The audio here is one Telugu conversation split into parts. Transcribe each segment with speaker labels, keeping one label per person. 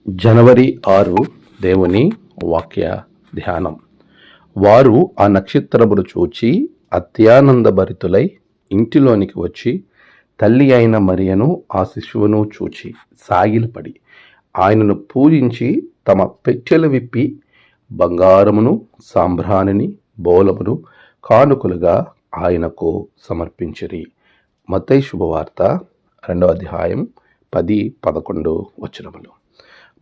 Speaker 1: జనవరి 6 దేవుని వాక్య ధ్యానం. వారు ఆ నక్షత్రమును చూచి అత్యానందభరితులై ఇంటిలోనికి వచ్చి తల్లి అయిన మరియను ఆ శిశువును చూచి సాగిలపడి ఆయనను పూజించి తమ పెట్టెలు విప్పి బంగారమును సాంబ్రాణిని బోలమును కానుకలుగా ఆయనకు సమర్పించిరి. మత్తయి శుభవార్త 2వ అధ్యాయం 10-11 వచనములు.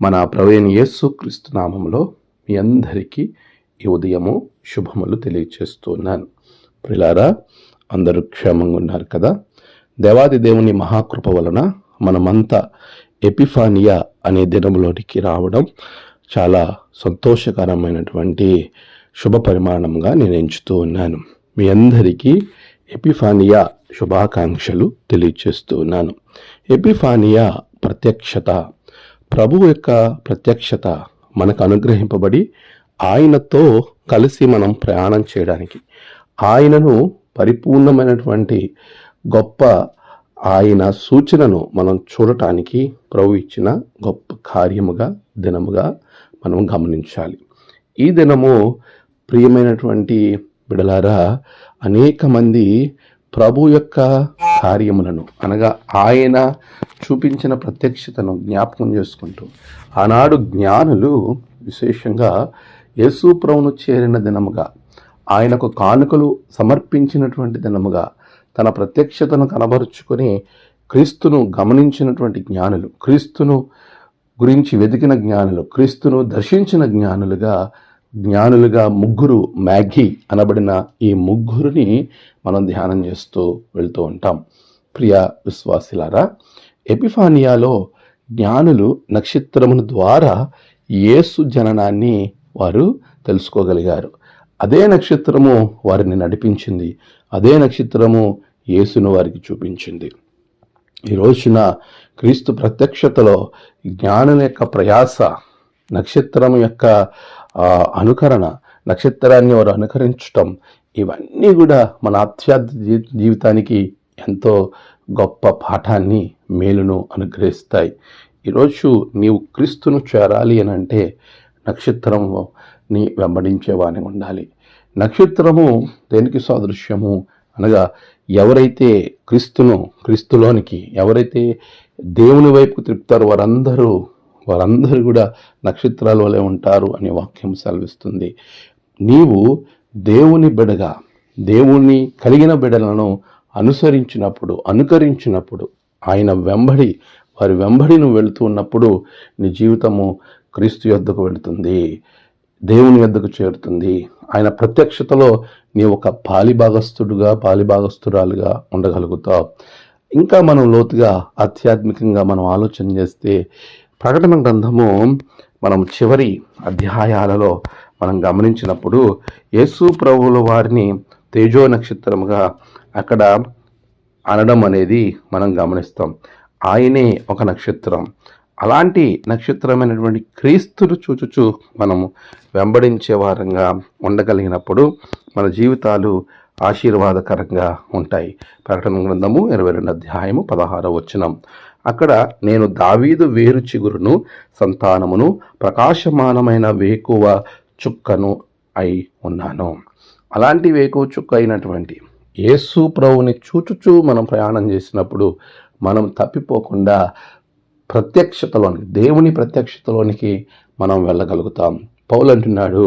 Speaker 1: మన ప్రభువైన యేసు క్రీస్తు నామములో మీ అందరికీ ఈ ఉదయము శుభములు తెలియచేస్తున్నాను. ప్రియులారా, అందరూ క్షేమంగా ఉన్నారు కదా? దేవాది దేవుని మహాకృప వలన మనమంతా ఎపిఫానియా అనే దినములోనికి రావడం చాలా సంతోషకరమైనటువంటి శుభ పరిమాణంగా నేను ఎంచుతూ ఉన్నాను. మీ అందరికీ ఎపిఫానియా శుభాకాంక్షలు తెలియచేస్తూ ఉన్నాను. ఎపిఫానియా ప్రత్యక్షత, ప్రభువు యొక్క ప్రత్యక్షత మనకు అనుగ్రహింపబడి ఆయనతో కలిసి మనం ప్రయాణం చేయడానికి, ఆయనను పరిపూర్ణమైనటువంటి గొప్ప ఆయన సూచనను మనం చూడటానికి ప్రభు ఇచ్చిన గొప్ప కార్యముగా దినముగా మనం గమనించాలి. ఈ దినము ప్రియమైనటువంటి బిడలారా, అనేక మంది ప్రభు యొక్క కార్యములను అనగా ఆయన చూపించిన ప్రత్యక్షతను జ్ఞాపకం చేసుకుంటూ, ఆనాడు జ్ఞానులు విశేషంగా యేసు ప్రభువును చేరిన దినముగా, ఆయనకు కానుకలు సమర్పించినటువంటి దినముగా, తన ప్రత్యక్షతను కనబరుచుకొని క్రీస్తును గమనించినటువంటి జ్ఞానులు, క్రీస్తును గురించి వెతికిన జ్ఞానులు, క్రీస్తును దర్శించిన జ్ఞానులుగా ముగ్గురు మ్యాగీ అనబడిన ఈ ముగ్గురిని మనం ధ్యానం చేస్తూ వెళ్తూ ఉంటాం. ప్రియ విశ్వాసులారా, ఎపిఫానియాలో జ్ఞానులు నక్షత్రముల ద్వారా యేసు జననాన్ని వారు తెలుసుకోగలిగారు. అదే నక్షత్రము వారిని నడిపించింది, అదే నక్షత్రము యేసును వారికి చూపించింది. ఈ రోజున క్రీస్తు ప్రత్యక్షతలో జ్ఞానుల యొక్క ప్రయాస, నక్షత్రం యొక్క అనుకరణ, నక్షత్రాన్ని వారు అనుకరించటం, ఇవన్నీ కూడా మన ఆధ్యాత్మిక జీవితానికి ఎంతో గొప్ప పాఠాన్ని, మేలును అనుగ్రహిస్తాయి. ఈరోజు నీవు క్రీస్తును చేరాలి అని అంటే నక్షత్రముని వెంబడించేవాని ఉండాలి. నక్షత్రము దేనికి సాదృశ్యము అనగా, ఎవరైతే క్రీస్తులోనికి ఎవరైతే దేవుని వైపుకు తిప్పుతారో వారందరూ కూడా నక్షత్రాల వలె ఉంటారు అనే వాక్యం సెలవిస్తుంది. నీవు దేవుని బిడగా, దేవుని కలిగిన బిడలను అనుకరించినప్పుడు ఆయన వారి వెంబడి నువ్వు వెళుతూ ఉన్నప్పుడు నీ జీవితము క్రీస్తు యొద్దకు వెళుతుంది, దేవుని యొద్దకు చేరుతుంది. ఆయన ప్రత్యక్షతలో నీవు ఒక పాలిభాగస్తురాలుగా ఉండగలుగుతావు. ఇంకా మనం లోతుగా ఆధ్యాత్మికంగా మనం ఆలోచన చేస్తే, ప్రకటన గ్రంథము మనం చివరి అధ్యాయాలలో మనం గమనించినప్పుడు యేసు ప్రభువుల వారిని తేజో నక్షత్రముగా అక్కడ అనడం అనేది మనం గమనిస్తాం. ఆయనే ఒక నక్షత్రం. అలాంటి నక్షత్రమైనటువంటి క్రీస్తును చూచుచు మనము వెంబడించే వారంగా ఉండగలిగినప్పుడు మన జీవితాలు ఆశీర్వాదకరంగా ఉంటాయి. ప్రకటన గ్రంథము 22వ అధ్యాయము 16వ వచనం. అక్కడ, నేను దావీదు వేరు చిగురును, సంతానమును, ప్రకాశమానమైన వేకువ చుక్కను అయి ఉన్నాను. అలాంటి వేకువ చుక్క అయినటువంటి యేసు ప్రభువుని చూచుచూ మనం ప్రయాణం చేసినప్పుడు మనం తప్పిపోకుండా దేవుని ప్రత్యక్షతలోనికి మనం వెళ్ళగలుగుతాం. పౌలు అంటున్నాడు,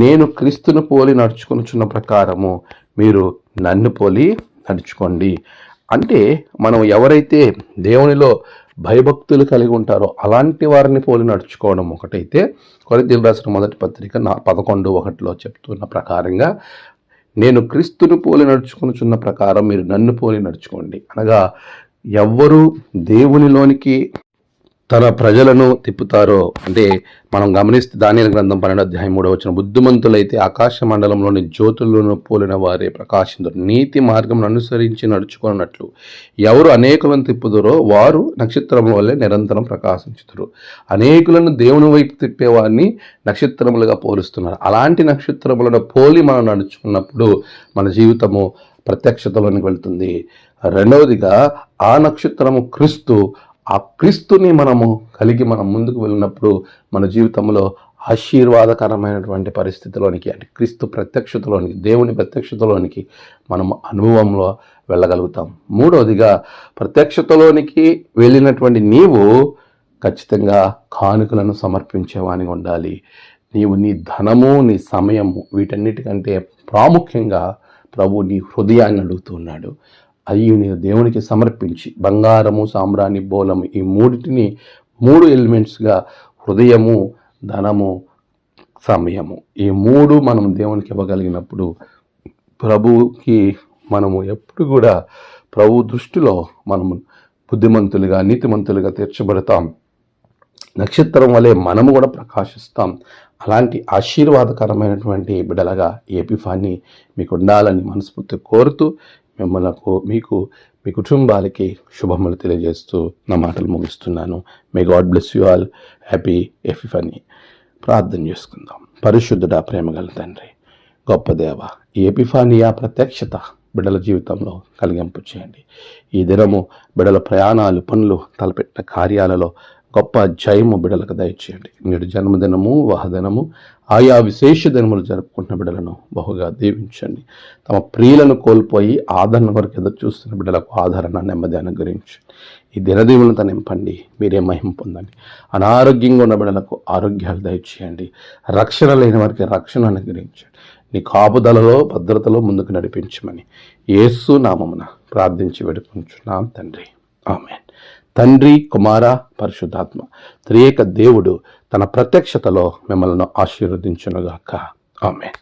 Speaker 1: నేను క్రీస్తును పోలి నడుచుకొనుచున్న ప్రకారము మీరు నన్ను పోలి నడుచుకోండి. అంటే మనం ఎవరైతే దేవునిలో భయభక్తులు కలిగి ఉంటారో అలాంటి వారిని పోలి నడుచుకోవడం ఒకటైతే, కొరింథీయులకు రాసిన మొదటి పత్రిక 11:1 చెప్తున్న ప్రకారంగా, నేను క్రీస్తును పోలి నడుచుకొనుచున్న ప్రకారం మీరు నన్ను పోలి నడుచుకోండి అనగా, ఎవ్వరు దేవునిలోనికి తన ప్రజలను తిప్పుతారో, అంటే మనం గమనిస్తే దానియేలు గ్రంథం 12వ అధ్యాయం 3వ వచనం, బుద్ధిమంతులైతే ఆకాశ మండలంలోని జ్యోతులను పోలిన వారే ప్రకాశించరు, నీతి మార్గం అనుసరించి నడుచుకున్నట్లు ఎవరు అనేకులను తిప్పుదురో వారు నక్షత్రముల వల్లే నిరంతరం ప్రకాశించుతారు. అనేకులను దేవుని వైపు తిప్పేవారిని నక్షత్రములుగా పోలుస్తున్నారు. అలాంటి నక్షత్రములను పోలి మనం నడుచుకున్నప్పుడు మన జీవితము ప్రత్యక్షతలోనికి వెళ్తుంది. రెండవదిగా, ఆ నక్షత్రము క్రీస్తు, ఆ క్రీస్తుని మనము కలిగి మనం ముందుకు వెళ్ళినప్పుడు మన జీవితంలో ఆశీర్వాదకరమైనటువంటి పరిస్థితిలోనికి, అంటే క్రీస్తు ప్రత్యక్షతలోనికి, దేవుని ప్రత్యక్షతలోనికి మనము అనుభవంలో వెళ్ళగలుగుతాం. మూడవదిగా, ప్రత్యక్షతలోనికి వెళ్ళినటువంటి నీవు ఖచ్చితంగా కానుకలను సమర్పించేవానిగా ఉండాలి. నీవు నీ ధనము, నీ సమయము, వీటన్నిటికంటే ప్రాముఖ్యంగా ప్రభు నీ హృదయాన్ని అడుగుతున్నాడు. అయ్యి నీవు దేవునికి సమర్పించి, బంగారము, సాంబ్రాణి, బోలము, ఈ మూడిటిని 3 ఎలిమెంట్స్గా, హృదయము, ధనము, సమయము, ఈ 3 మనం దేవునికి ఇవ్వగలిగినప్పుడు ప్రభువుకి మనము ఎప్పుడు కూడా ప్రభు దృష్టిలో మనము బుద్ధిమంతులుగా, నీతిమంతులుగా తీర్చబడతాం. నక్షత్రం వలె మనము కూడా ప్రకాశిస్తాం. అలాంటి ఆశీర్వాదకరమైనటువంటి బిడ్డలుగా ఈ ఎపిఫానీ మీకు ఉండాలని మనస్ఫూర్తి కోరుతూ మీకు మీ కుటుంబాలకి శుభములు తెలియజేస్తూ నా మాటలు ముగిస్తున్నాను. May God bless you all. Happy Epiphany. ప్రార్థన చేసుకుందాం. పరిశుద్ధుడా, ప్రేమగల తండ్రి, గొప్ప దేవ, ఈ ఎపిఫానియా ప్రత్యక్షత బిడ్డల జీవితంలో కలిగింపు చేయండి. ఈ దినము బిడ్డల ప్రయాణాలు, పనులు, తలపెట్టిన కార్యాలలో గొప్ప జయము బిడ్డలకు దయచేయండి. నేడు జన్మదినము, వివాహదినము, ఆయా విశేష దినములు జరుపుకుంటున్న బిడ్డలను బహుగా దీవించండి. తమ ప్రియులను కోల్పోయి ఆదరణ కొరకు ఎదురు చూస్తున్న బిడ్డలకు ఆదరణ, నెమ్మది అనుగ్రహించండి. ఈ దినదీవులతో నింపండి. మీరే మహిమ పొందండి. అనారోగ్యంగా ఉన్న బిడ్డలకు ఆరోగ్యాలు దయచేయండి. రక్షణ లేని వారికి రక్షణ అనుగ్రహించండి. నీ కాపుదలలో, భద్రతలో ముందుకు నడిపించమని యేసు నామమున ప్రార్థించి వేడుకుంటున్నాం తండ్రి. ఆమేన్. తండ్రి, కుమార, పరిశుద్ధాత్మ త్రియేక దేవుడు తన ప్రత్యక్షతలో మిమ్మల్ని ఆశీర్వదించునుగాక. ఆమేన్.